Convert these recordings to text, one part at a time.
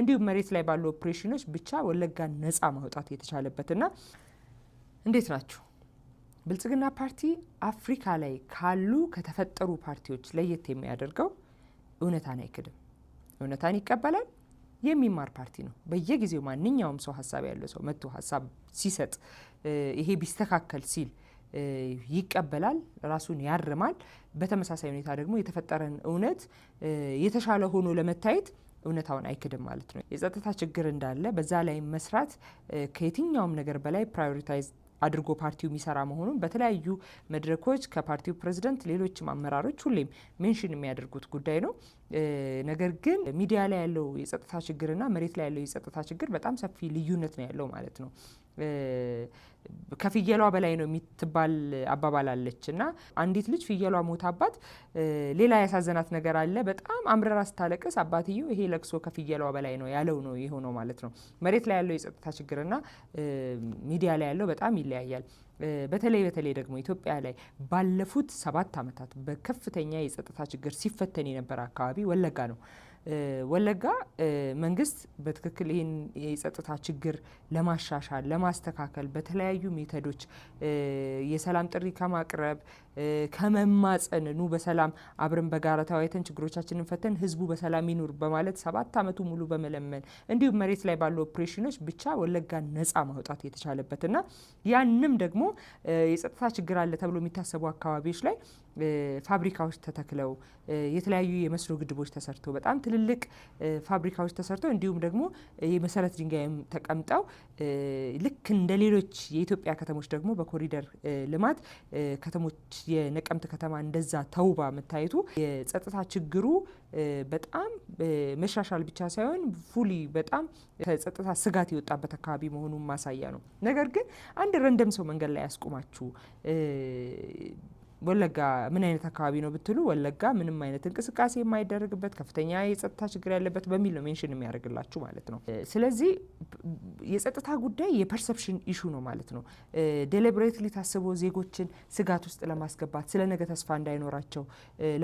እንዲሁም መሬት ላይ ባሉ ኦፕሬሽኖች ብቻ ወለጋን ነፃ ማውጣት የተቻለበትና እንዴት ናችሁ? ብልጽግና ፓርቲ አፍሪካ ላይ ካሉ ከተፈጠሩ ፓርቲዎች ለየት የሚያደርገው እውነታን አይክድም፣ እውነታን ይቀበላል፣ የሚማር ፓርቲ ነው። በየጊዜው ማንኛውም ሰው ሐሳብ ያለው ሰው መጥቶ ሐሳብ ሲሰጥ ይሄ ቢስተካከል ሲል ይቀበላል፣ ራሱን ያርማል። በተመሳሳይ ሁኔታ ደግሞ የተፈጠረን እውነት የተሻለ ሆኖ ለመታየት እውነታውን አይክድም ማለት ነው። የጸጥታ ችግር እንዳለ በዛ ላይ መስራት ከየትኛውም ነገር በላይ ፕራዮሪታይዝ አድርጎ ፓርቲው የሚሰራ መሆኑን በተለያዩ መድረኮች ከፓርቲው ፕሬዝዳንት ሌሎችም አመራሮች ሁሌም ሜንሽን የሚያደርጉት ጉዳይ ነው። ነገር ግን ሚዲያ ላይ ያለው የጸጥታ ችግርና መሬት ላይ ያለው የጸጥታ ችግር በጣም ሰፊ ልዩነት ነው ያለው ማለት ነው። ከፍየሏ በላይ ነው የምትባል አባባል አለች እና አንዲት ልጅ ፍየሏ ሞታባት ሌላ ያሳዘናት ነገር አለ። በጣም አምረራ ስታለቅስ አባትየው ይሄ ለቅሶ ከፍየሏ በላይ ነው ያለው ነው የሆነው ማለት ነው። መሬት ላይ ያለው የጸጥታ ችግርና ሚዲያ ላይ ያለው በጣም ይለያያል። በተለይ ደግሞ ኢትዮጵያ ላይ ባለፉት 7 ዓመታት በከፍተኛ የጸጥታ ችግር ሲፈተን የነበረ አካባቢ ወለጋ ነው። ወለጋ መንግስት በትክክል ይህን የጸጥታ ችግር ለማሻሻል ለማስተካከል በተለያዩ ሜቶዶች የሰላም ጥሪ ከማቅረብ ከመማጸን ኑ በሰላም አብረን በጋራ ተወያይተን ችግሮቻችንን ፈተን ህዝቡ በሰላም ይኑር በማለት 7 ዓመቱ ሙሉ በመለመን እንዲሁም መሬት ላይ ባሉ ኦፕሬሽኖች ብቻ ወለጋን ነፃ ማውጣት የተቻለበትና ያንም ደግሞ የጸጥታ ችግር አለ ተብሎ የሚታሰቡ አካባቢዎች ላይ ፋብሪካዎች ተተክለው የተለያዩ የመስኖ ግድቦች ተሰርተው በጣም ትልልቅ ፋብሪካዎች ተሰርተው እንዲሁም ደግሞ የመሰረት ድንጋይም ተቀምጠው ልክ እንደ ሌሎች የኢትዮጵያ ከተሞች ደግሞ በኮሪደር ልማት ከተሞች የነቀምት ከተማ እንደዛ ተውባ መታየቱ የጸጥታ ችግሩ በጣም መሻሻል ብቻ ሳይሆን ፉሊ በጣም ከጸጥታ ስጋት የወጣበት አካባቢ መሆኑን ማሳያ ነው። ነገር ግን አንድ ረንደም ሰው መንገድ ላይ ያስቆማችሁ ወለጋ ምን አይነት አካባቢ ነው ብትሉ ወለጋ ምንም አይነት እንቅስቃሴ የማይደረግበት ከፍተኛ የጸጥታ ችግር ያለበት በሚል ነው ሜንሽን የሚያደርግላችሁ ማለት ነው። ስለዚህ የጸጥታ ጉዳይ የፐርሰፕሽን ኢሹ ነው ማለት ነው። ዴሊብሬትሊ ታስቦ ዜጎችን ስጋት ውስጥ ለማስገባት ስለ ነገ ተስፋ እንዳይኖራቸው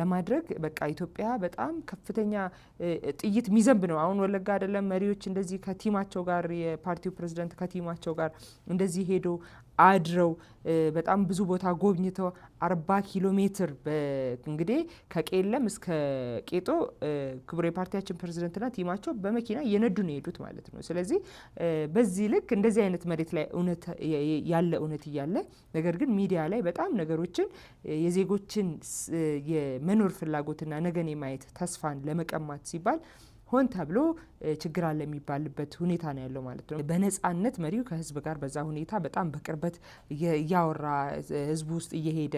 ለማድረግ በቃ ኢትዮጵያ በጣም ከፍተኛ ጥይት ሚዘንብ ነው። አሁን ወለጋ አይደለም መሪዎች እንደዚህ ከቲማቸው ጋር የፓርቲው ፕሬዝዳንት ከቲማቸው ጋር እንደዚህ ሄዶ አድረው በጣም ብዙ ቦታ ጎብኝተው 40 ኪሎ ሜትር እንግዲህ ከቄለም እስከ ቄጦ ክቡር የፓርቲያችን ፕሬዝዳንትና ቲማቸው በመኪና እየነዱ ነው የሄዱት ማለት ነው። ስለዚህ በዚህ ልክ እንደዚህ አይነት መሬት ላይ እውነት እያለ ነገር ግን ሚዲያ ላይ በጣም ነገሮችን የዜጎችን የመኖር ፍላጎትና ነገን የማየት ተስፋን ለመቀማት ሲባል ሆን ተብሎ ችግር አለ የሚባልበት ሁኔታ ነው ያለው ማለት ነው። በነጻነት መሪው ከህዝብ ጋር በዛ ሁኔታ በጣም በቅርበት እያወራ ህዝቡ ውስጥ እየሄደ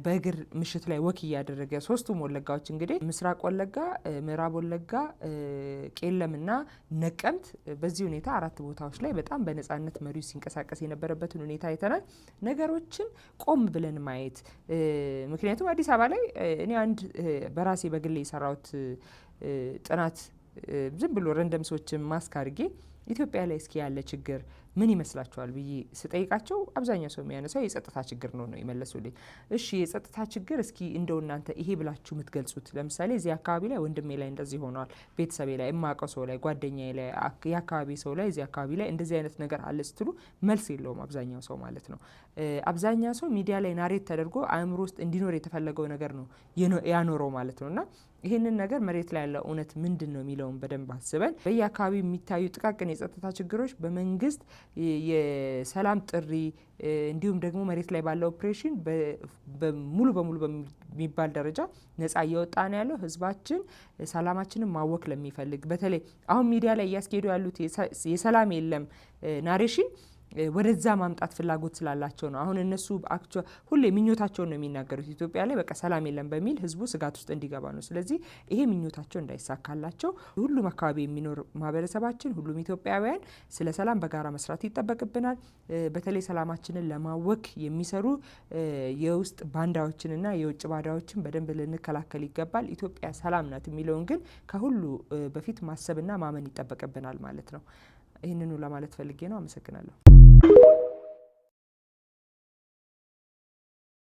በእግር ምሽት ላይ ወክ እያደረገ ሶስቱም ወለጋዎች እንግዲህ ምስራቅ ወለጋ፣ ምዕራብ ወለጋ፣ ቄለምና ነቀምት በዚህ ሁኔታ 4 ቦታዎች ላይ በጣም በነጻነት መሪው ሲንቀሳቀስ የነበረበትን ሁኔታ አይተናል። ነገሮችን ቆም ብለን ማየት ምክንያቱም አዲስ አበባ ላይ እኔ አንድ በራሴ በግሌ የሰራሁት ጥናት ዝም ብሎ ረንደም ሰዎችን ማስካርጌ ኢትዮጵያ ላይ እስኪ ያለ ችግር ምን ይመስላችኋል ብዬ ስጠይቃቸው አብዛኛው ሰው የሚያነሳው የጸጥታ ችግር ነው ይመለሱልኝ። እሺ የጸጥታ ችግር እስኪ እንደው እናንተ ይሄ ብላችሁ የምትገልጹት ለምሳሌ እዚህ አካባቢ ላይ ወንድሜ ላይ እንደዚህ ሆኗል፣ ቤተሰቤ ላይ የማውቀው ሰው ላይ ጓደኛዬ ላይ የአካባቢ ሰው ላይ እዚህ አካባቢ ላይ እንደዚህ አይነት ነገር አለ ስትሉ መልስ የለውም አብዛኛው ሰው ማለት ነው። አብዛኛው ሰው ሚዲያ ላይ ናሬት ተደርጎ አእምሮ ውስጥ እንዲኖር የተፈለገው ነገር ነው ያኖረው ማለት ነውና ይሄንን ነገር መሬት ላይ ያለው እውነት ምንድነው የሚለውን በደንብ አስበን በየአካባቢው የሚታዩ ጥቃቅን የጸጥታ ችግሮች በመንግስት የሰላም ጥሪ እንዲሁም ደግሞ መሬት ላይ ባለው ኦፕሬሽን ሙሉ በሙሉ በሚባል ደረጃ ነፃ እየወጣ ነው ያለው። ህዝባችን ሰላማችንን ማወክ ለሚፈልግ በተለይ አሁን ሚዲያ ላይ እያስኬዱ ያሉት የሰላም የለም ናሬሽን ወደዛ ማምጣት ፍላጎት ስላላቸው ነው። አሁን እነሱ ሁሌ ምኞታቸው ነው የሚናገሩት ኢትዮጵያ ላይ በቃ ሰላም የለም በሚል ህዝቡ ስጋት ውስጥ እንዲገባ ነው። ስለዚህ ይሄ ምኞታቸው እንዳይሳካላቸው ሁሉም አካባቢ የሚኖር ማህበረሰባችን ሁሉም ኢትዮጵያውያን ስለ ሰላም በጋራ መስራት ይጠበቅብናል። በተለይ ሰላማችንን ለማወክ የሚሰሩ የውስጥ ባንዳዎችንና የውጭ ባዳዎችን በደንብ ልንከላከል ይገባል። ኢትዮጵያ ሰላም ናት የሚለውን ግን ከሁሉ በፊት ማሰብና ማመን ይጠበቅብናል ማለት ነው። ይህንኑ ለማለት ፈልጌ ነው። አመሰግናለሁ።